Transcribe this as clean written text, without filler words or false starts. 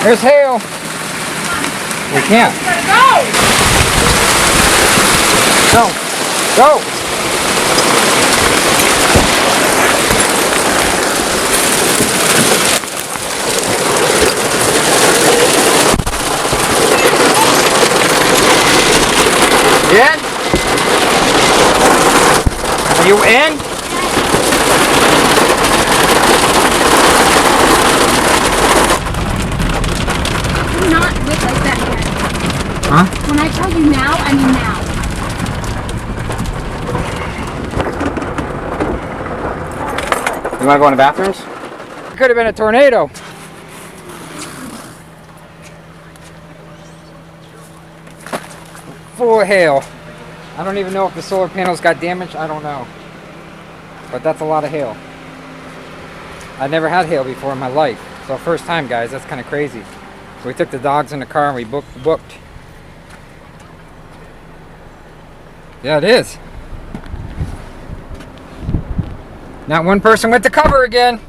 There's hail. We can't. Go. Go. In? Are you in? I'm not with like that yet. Huh? When I tell you now, I mean now. You want to go in the bathrooms? It could have been a tornado. Full of hail. I don't even know if the solar panels got damaged. I don't know. But that's a lot of hail. I never had hail before in my life. So first time, guys. That's kind of crazy. We took the dogs in the car and we booked. Yeah, it is. Not one person went to cover again.